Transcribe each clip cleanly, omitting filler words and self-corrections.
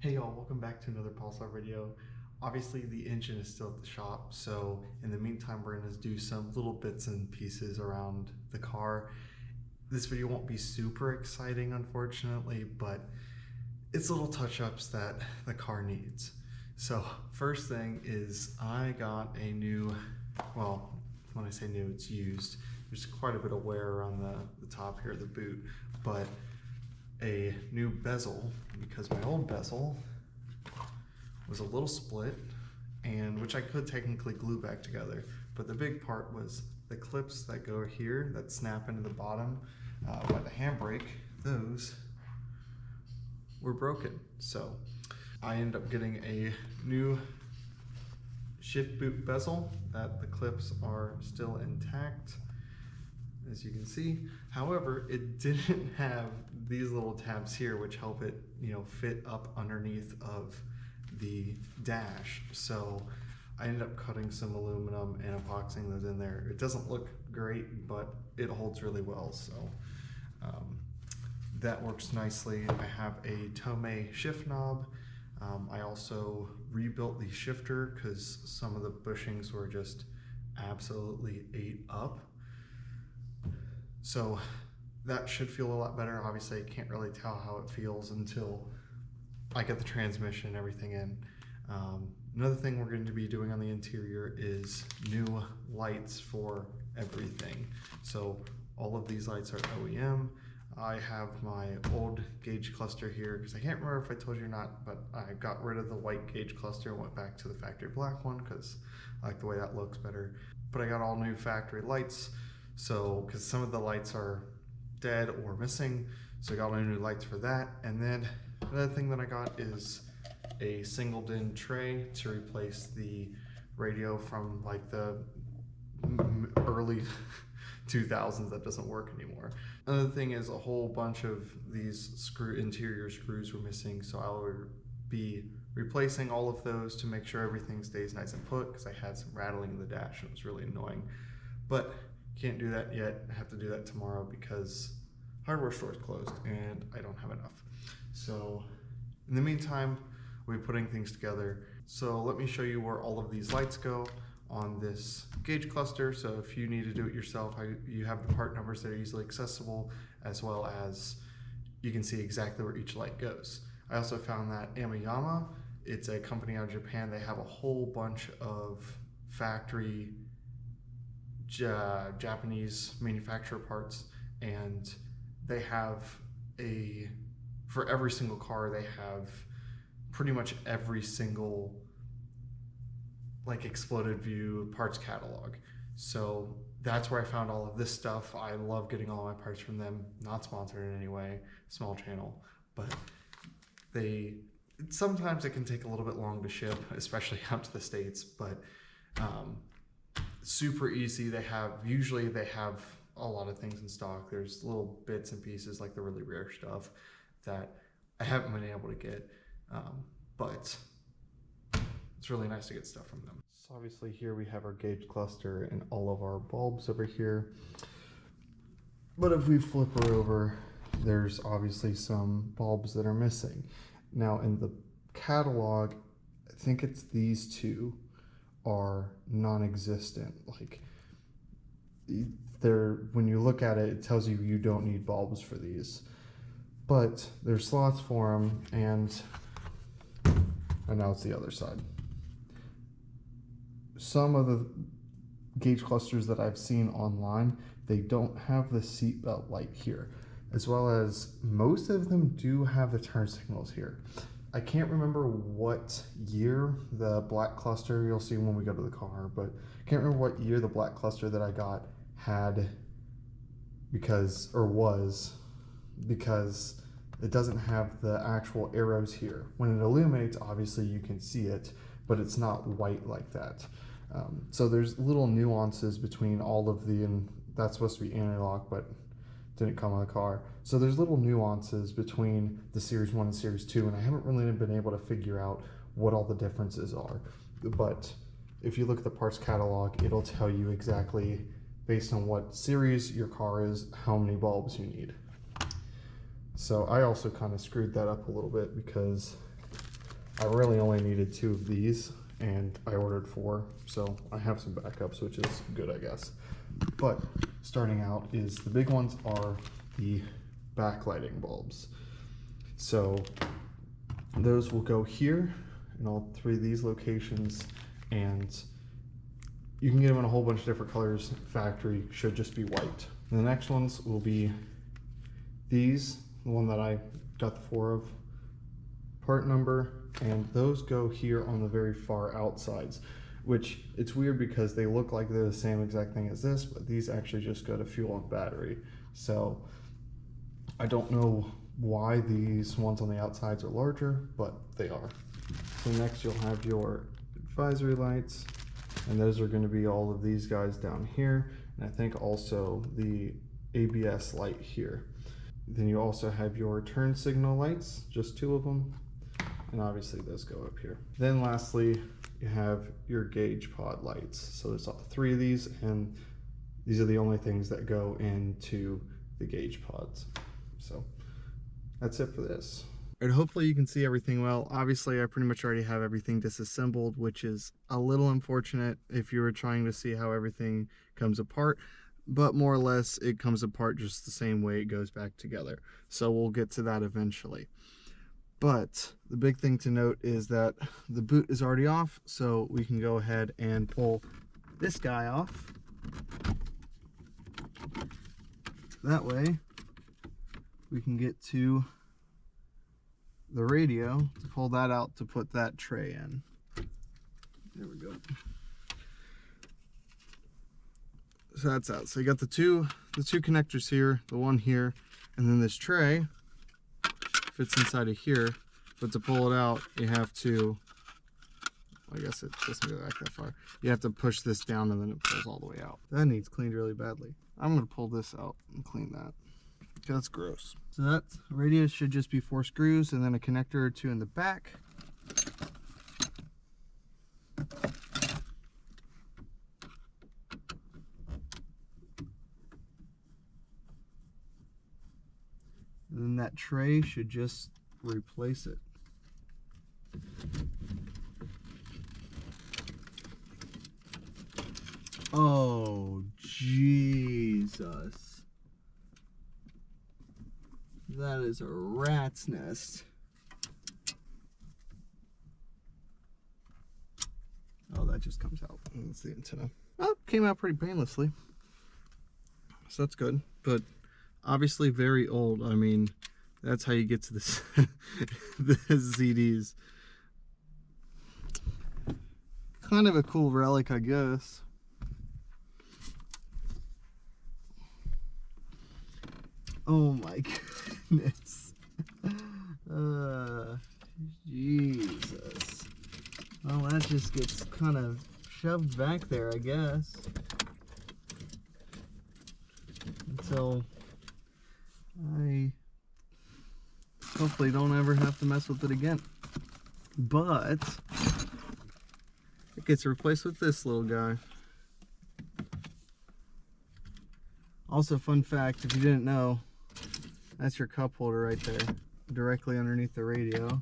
Hey y'all, welcome back to another Pulsar video. Obviously the engine is still at the shop, so in the meantime we're going to do some little bits and pieces around the car. This video won't be super exciting unfortunately, but it's little touch-ups that the car needs. So first thing is I got a new, well, when I say new, it's used. There's quite a bit of wear around the top here of the boot, but a new bezel, because my old bezel was a little split, and which I could technically glue back together, but the big part was the clips that go here that snap into the bottom by the handbrake. Those were broken, so I ended up getting a new shift boot bezel that the clips are still intact, as you can see. However, it didn't have these little tabs here which help it, fit up underneath of the dash. So I ended up cutting some aluminum and epoxying those in there. It doesn't look great, but it holds really well. So that works nicely. I have a Tomei shift knob. I also rebuilt the shifter because some of the bushings were just absolutely ate up. So that should feel a lot better. Obviously, I can't really tell how it feels until I get the transmission and everything in. Another thing we're going to be doing on the interior is new lights for everything. So all of these lights are OEM. I have my old gauge cluster here because I can't remember if I told you or not, but I got rid of the white gauge cluster and went back to the factory black one because I like the way that looks better. But I got all new factory lights. So, because some of the lights are dead or missing, so I got new lights for that. And then another thing that I got is a single DIN tray to replace the radio from like the early 2000s that doesn't work anymore. Another thing is a whole bunch of these interior screws were missing, so I will be replacing all of those to make sure everything stays nice and put, because I had some rattling in the dash and it was really annoying. But can't do that yet. I have to do that tomorrow because hardware store is closed and I don't have enough. So in the meantime, we'll be putting things together. So let me show you where all of these lights go on this gauge cluster. So if you need to do it yourself, you have the part numbers that are easily accessible, as well as you can see exactly where each light goes. I also found that Amayama, it's a company out of Japan. They have a whole bunch of factory Japanese manufacturer parts, and they have for every single car, they have pretty much every single like exploded view parts catalog. So that's where I found all of this stuff. I love getting all my parts from them. Not sponsored in any way, small channel, but sometimes it can take a little bit long to ship, especially out to the States, but super easy. Usually they have a lot of things in stock. There's little bits and pieces like the really rare stuff that I haven't been able to get, but it's really nice to get stuff from them. So obviously here we have our gauge cluster and all of our bulbs over here. But if we flip her over, there's obviously some bulbs that are missing. Now in the catalog, I think it's these two are non-existent. Like when you look at it, it tells you you don't need bulbs for these, but there's slots for them, and now it's the other side. Some of the gauge clusters that I've seen online, they don't have the seatbelt light here, as well as most of them do have the turn signals here. I can't remember what year the black cluster, you'll see when we go to the car, but I can't remember what year the black cluster that I got had because it doesn't have the actual arrows here. When it illuminates, obviously you can see it, but it's not white like that. So there's little nuances between all of and that's supposed to be anti-lock, but didn't come on the car. So there's little nuances between the Series 1 and Series 2, and I haven't really been able to figure out what all the differences are. But if you look at the parts catalog, it'll tell you exactly, based on what series your car is, how many bulbs you need. So I also kind of screwed that up a little bit because I really only needed 2 of these and I ordered 4, so I have some backups, which is good, I guess. But starting out is the big ones are the backlighting bulbs. So those will go here in all 3 of these locations, and you can get them in a whole bunch of different colors. Factory should just be white. And the next ones will be these, the one that I got the 4 of, part number, and those go here on the very far outsides, which it's weird because they look like they're the same exact thing as this, but these actually just go to fuel and battery. So I don't know why these ones on the outsides are larger, but they are. So next you'll have your advisory lights, and those are going to be all of these guys down here, and I think also the ABS light here. Then you also have your turn signal lights, just 2 of them, and obviously those go up here. Then lastly, you have your gauge pod lights. So there's 3 of these, and these are the only things that go into the gauge pods. So that's it for this. And hopefully you can see everything well. Obviously I pretty much already have everything disassembled, which is a little unfortunate if you were trying to see how everything comes apart, but more or less it comes apart just the same way it goes back together. So we'll get to that eventually. But the big thing to note is that the boot is already off, so we can go ahead and pull this guy off. That way we can get to the radio to pull that out to put that tray in. There we go. So that's out. So you got the two connectors here, the one here, and then this tray fits inside of here. But to pull it out, you have to, I guess it doesn't go back that far. You have to push this down and then it pulls all the way out. That needs cleaned really badly. I'm gonna pull this out and clean that. That's gross. So that radio should just be 4 screws and then a connector or 2 in the back. And then that tray should just replace it. Oh, Jesus. That is a rat's nest. Oh, that just comes out. That's the antenna. Oh, came out pretty painlessly. So that's good. But obviously very old. I mean, that's how you get to this the ZDs. Kind of a cool relic, I guess. Oh my goodness. Jesus. Well, that just gets kind of shoved back there, I guess. Until I hopefully don't ever have to mess with it again. But it gets replaced with this little guy. Also, fun fact, if you didn't know, that's your cup holder right there, directly underneath the radio.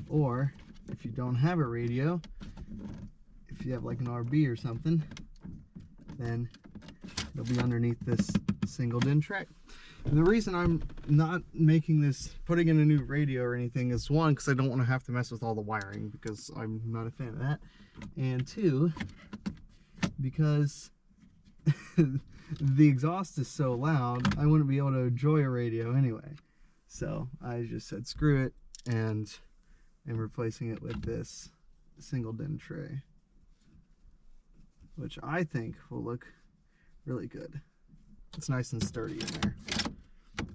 Or, if you don't have a radio, if you have like an RB or something, then it'll be underneath this single DIN tray. And the reason I'm not making this, putting in a new radio or anything is, 1, because I don't want to have to mess with all the wiring, because I'm not a fan of that. And 2, because the exhaust is so loud, I wouldn't be able to enjoy a radio anyway. So I just said screw it, and I'm replacing it with this single DIN tray, which I think will look really good. It's nice and sturdy in there.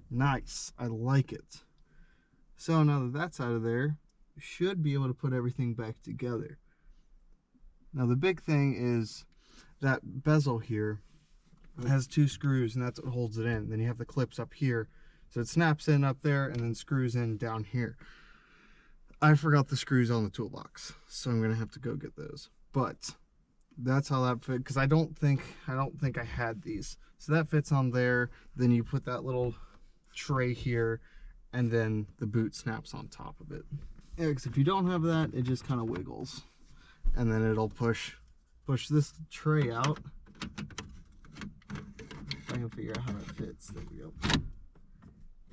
Nice, I like it. So now that that's out of there, you should be able to put everything back together. Now the big thing is that bezel here. It has 2 screws, and that's what holds it in. Then you have the clips up here, so it snaps in up there and then screws in down here. I forgot the screws on the toolbox, so I'm gonna have to go get those. But that's how that fit, because I don't think I had these. So that fits on there. Then you put that little tray here, and then the boot snaps on top of it. Yeah, because if you don't have that, it just kind of wiggles. And then it'll push this tray out. If I can figure out how it fits. There we go.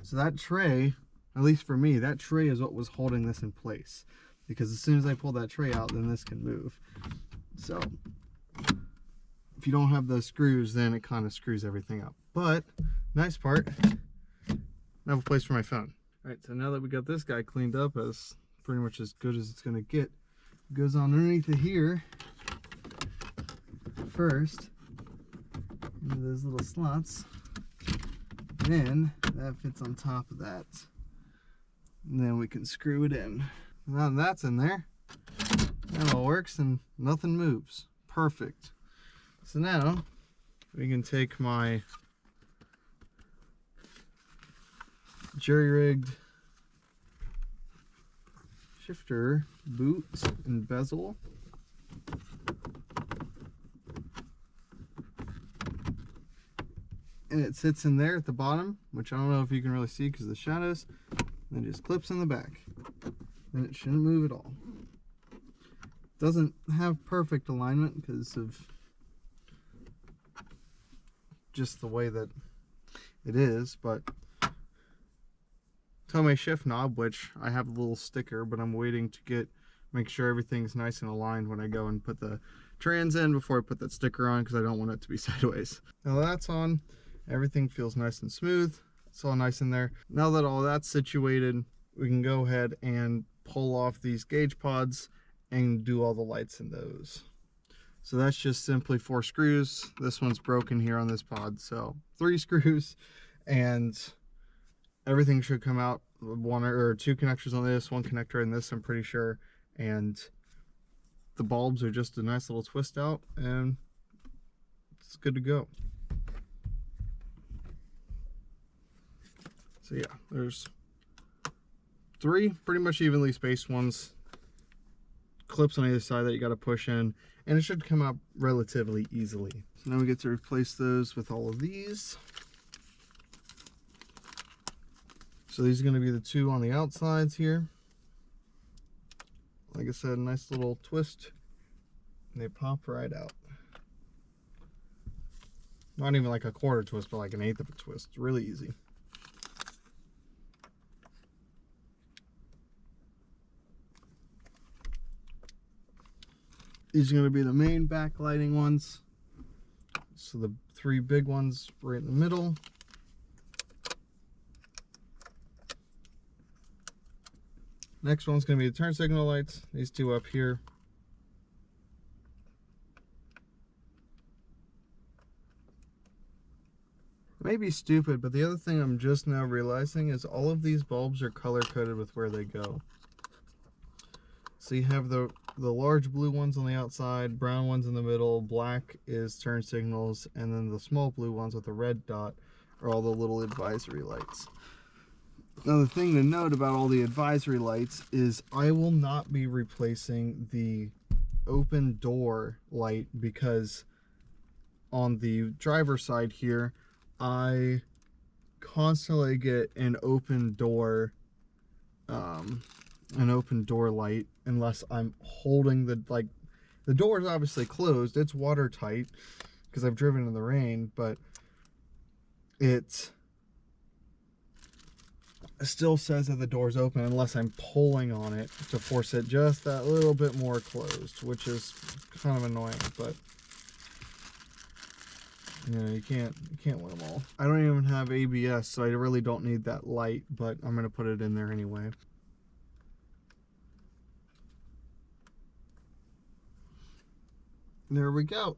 So that tray, at least for me, that tray is what was holding this in place. Because as soon as I pull that tray out, then this can move. So if you don't have those screws, then it kind of screws everything up. But nice part, I have a place for my phone. All right, so now that we got this guy cleaned up, as pretty much as good as it's gonna get, it goes on underneath of here first into those little slots. Then that fits on top of that. And then we can screw it in. Now that's in there, that all works and nothing moves. Perfect. So now we can take my jerry-rigged shifter boot and bezel, and it sits in there at the bottom, which I don't know if you can really see because of the shadows, and it just clips in the back. Then it shouldn't move at all. Doesn't have perfect alignment because of just the way that it is, but to my shift knob, which I have a little sticker, but I'm waiting to make sure everything's nice and aligned when I go and put the trans in before I put that sticker on, because I don't want it to be sideways. Now that's on, everything feels nice and smooth. It's all nice in there. Now that all that's situated, we can go ahead and pull off these gauge pods and do all the lights in those. So that's just simply 4 screws. This one's broken here on this pod, so 3 screws, and everything should come out. 1 or 2 connectors on this, 1 connector in this, I'm pretty sure, and the bulbs are just a nice little twist out, and it's good to go. So yeah, there's 3 pretty much evenly spaced ones, clips on either side that you got to push in, and it should come out relatively easily. So now we get to replace those with all of these. So these are going to be the 2 on the outsides here. Like I said, nice little twist, and they pop right out. Not even like a 1/4 twist, but like an 1/8 of a twist. It's really easy. These are going to be the main backlighting ones. So the 3 big ones right in the middle. Next one's going to be the turn signal lights. These 2 up here. It may be stupid, but the other thing I'm just now realizing is all of these bulbs are color coded with where they go. So you have the large blue ones on the outside, brown ones in the middle, black is turn signals, and then the small blue ones with the red dot are all the little advisory lights. Now the thing to note about all the advisory lights is I will not be replacing the open door light, because on the driver's side here I constantly get an open door light unless I'm holding the door is obviously closed, it's watertight because I've driven in the rain, but it still says that the door's open unless I'm pulling on it to force it just that little bit more closed, which is kind of annoying, but you know, you can't win them all. I don't even have ABS, so I really don't need that light, but I'm gonna put it in there anyway. There we go.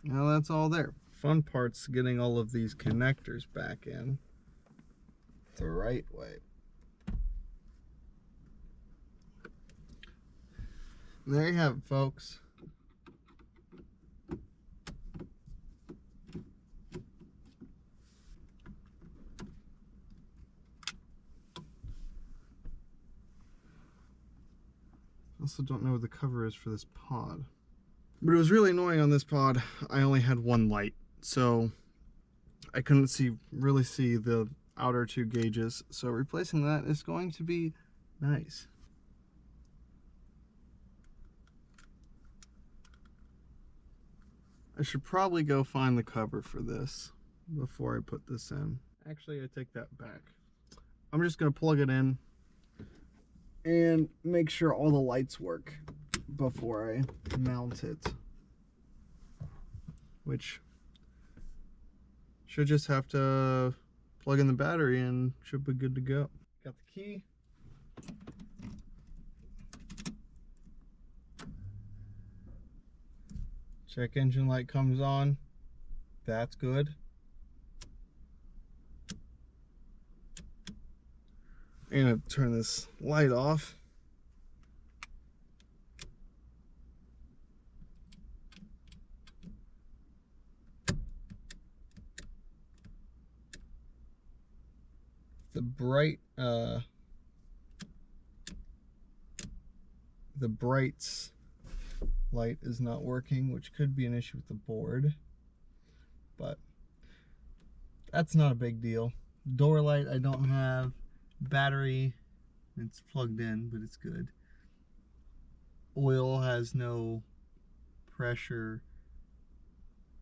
Now that's all there. Fun part's getting all of these connectors back in the right way. And there you have it, folks. I also don't know what the cover is for this pod. But it was really annoying on this pod. I only had 1 light, so I couldn't really see the outer 2 gauges. So replacing that is going to be nice. I should probably go find the cover for this before I put this in. Actually, I take that back. I'm just gonna plug it in and make sure all the lights work before I mount it, which should just have to plug in the battery and should be good to go. Got the key. Check engine light comes on. That's good. I'm gonna turn this light off. The brights light is not working, which could be an issue with the board, but that's not a big deal. Door light I don't have. Battery, it's plugged in, but it's good. Oil has no pressure,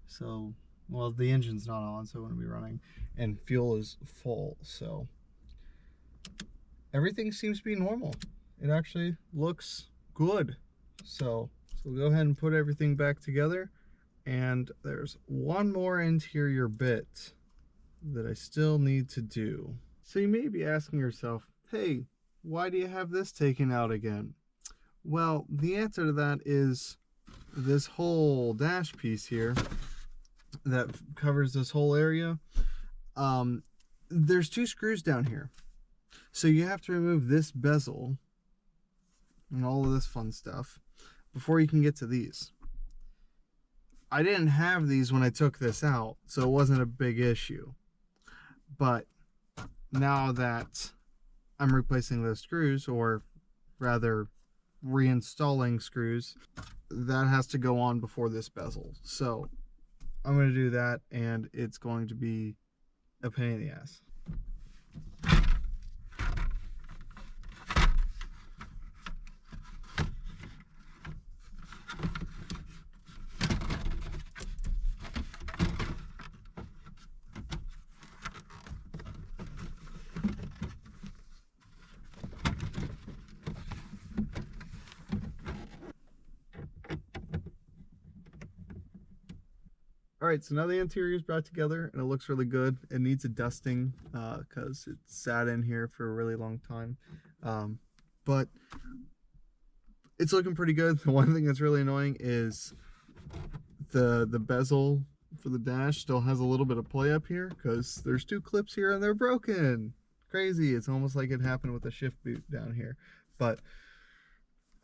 so, well, the engine's not on, so it wouldn't be running, and fuel is full, so everything seems to be normal. It actually looks good. So we'll go ahead and put everything back together, and there's one more interior bit that I still need to do. So you may be asking yourself, hey, why do you have this taken out again? Well, the answer to that is this whole dash piece here that covers this whole area. There's 2 screws down here. So you have to remove this bezel and all of this fun stuff before you can get to these. I didn't have these when I took this out, so it wasn't a big issue. But now that I'm replacing those screws, or rather reinstalling screws, that has to go on before this bezel. So I'm going to do that, and it's going to be a pain in the ass. Alright, so now the interior is brought together and it looks really good. It needs a dusting because it sat in here for a really long time. But it's looking pretty good. The one thing that's really annoying is the bezel for the dash still has a little bit of play up here because there's 2 clips here and they're broken. Crazy. It's almost like it happened with the shift boot down here. But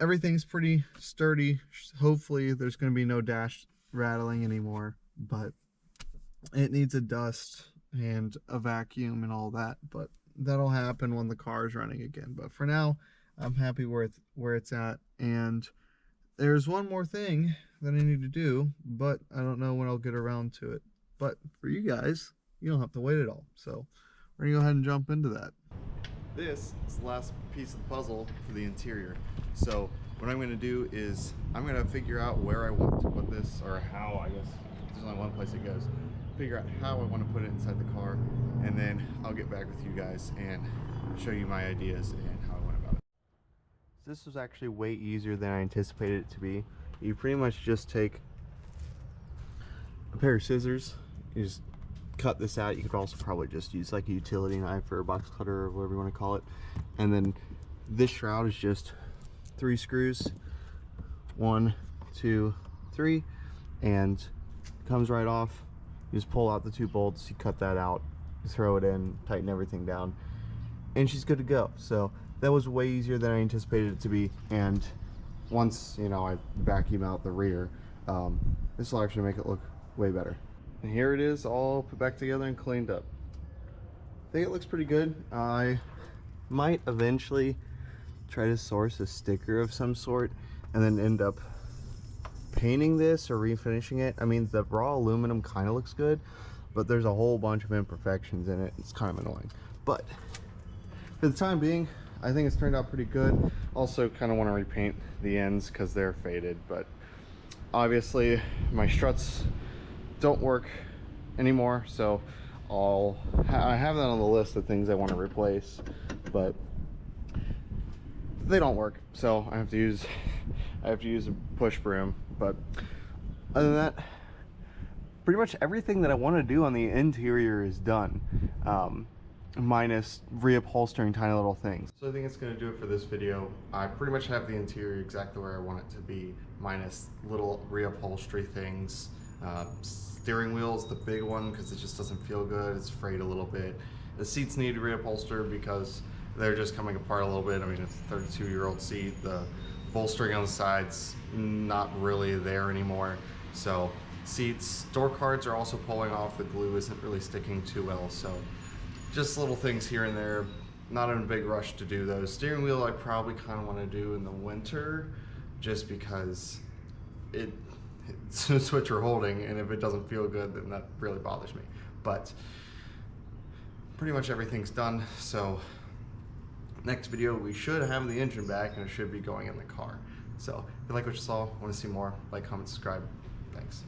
everything's pretty sturdy. Hopefully there's going to be no dash rattling anymore. But it needs a dust and a vacuum and all that, but that'll happen when the car is running again. But for now, I'm happy where it's at. And there's one more thing that I need to do, but I don't know when I'll get around to it. But for you guys, you don't have to wait at all. So we're gonna go ahead and jump into that. This is the last piece of the puzzle for the interior. So what I'm gonna do is I'm gonna figure out where I want to put this, or how, I guess. There's only one place it goes. Figure out how I want to put it inside the car, and then I'll get back with you guys and show you my ideas and how I went about it. This was actually way easier than I anticipated it to be. You pretty much just take a pair of scissors, you just cut this out. You could also probably just use like a utility knife or a box cutter or whatever you want to call it. And then this shroud is just 3 screws, 1, 2, 3, and comes right off. You just pull out the 2 bolts, you cut that out, you throw it in, tighten everything down, and she's good to go. So that was way easier than I anticipated it to be. And once, you know, I vacuum out the rear, this will actually make it look way better. And here it is, all put back together and cleaned up. I think it looks pretty good. I might eventually try to source a sticker of some sort and then end up painting this or refinishing it. I mean, the raw aluminum kind of looks good, but there's a whole bunch of imperfections in it. It's kind of annoying, but for the time being, I think it's turned out pretty good. Also kind of want to repaint the ends because they're faded, but obviously my struts don't work anymore, so I have that on the list of things I want to replace, but they don't work, so I have to use a push broom. But other than that, pretty much everything that I want to do on the interior is done, minus reupholstering tiny little things. So I think it's going to do it for this video. I pretty much have the interior exactly where I want it to be, minus little reupholstery things. Steering wheel is the big one because it just doesn't feel good. It's frayed a little bit. The seats need reupholster because they're just coming apart a little bit. I mean, it's a 32-year-old seat. The bolstering on the sides not really there anymore. So seats, door cards are also pulling off. The glue isn't really sticking too well. So just little things here and there. Not in a big rush to do those. Steering wheel I probably kind of want to do in the winter, just because it's a switch you're holding, and if it doesn't feel good, then that really bothers me. But pretty much everything's done. So next video we should have the engine back and it should be going in the car. So if you like what you saw, want to see more, like, comment, subscribe. Thanks.